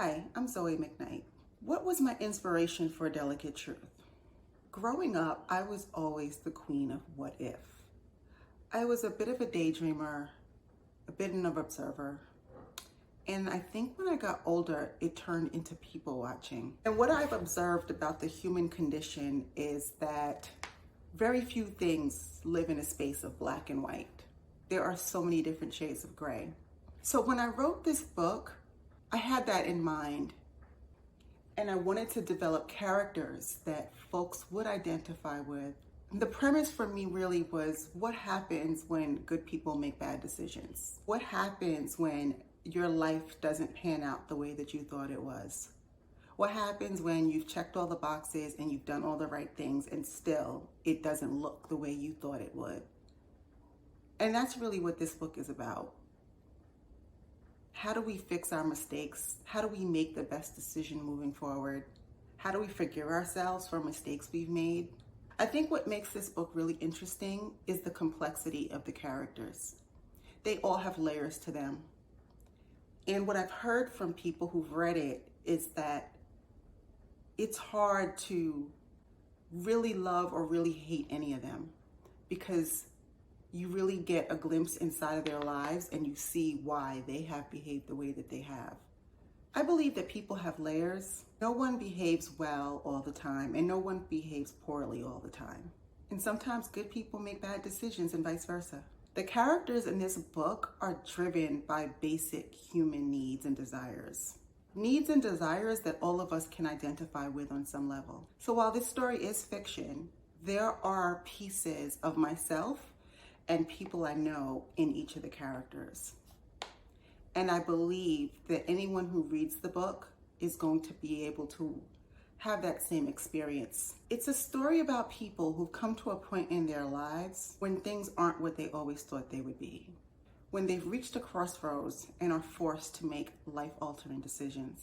Hi, I'm Zoe McKnight. What was my inspiration for Delicate Truth? Growing up, I was always the queen of what if. I was a bit of a daydreamer, a bit of an observer, and I think when I got older, it turned into people watching. And what I've observed about the human condition is that very few things live in a space of black and white. There are so many different shades of gray. So when I wrote this book, I had that in mind, and I wanted to develop characters that folks would identify with. The premise for me really was, what happens when good people make bad decisions? What happens when your life doesn't pan out the way that you thought it was? What happens when you've checked all the boxes and you've done all the right things and still it doesn't look the way you thought it would? And that's really what this book is about. How do we fix our mistakes? How do we make the best decision moving forward? How do we forgive ourselves for mistakes we've made? I think what makes this book really interesting is the complexity of the characters. They all have layers to them. And what I've heard from people who've read it is that it's hard to really love or really hate any of them, because you really get a glimpse inside of their lives and you see why they have behaved the way that they have. I believe that people have layers. No one behaves well all the time, and no one behaves poorly all the time. And sometimes good people make bad decisions and vice versa. The characters in this book are driven by basic human needs and desires. Needs and desires that all of us can identify with on some level. So while this story is fiction, there are pieces of myself and people I know in each of the characters. And I believe that anyone who reads the book is going to be able to have that same experience. It's a story about people who've come to a point in their lives when things aren't what they always thought they would be. When they've reached a crossroads and are forced to make life-altering decisions.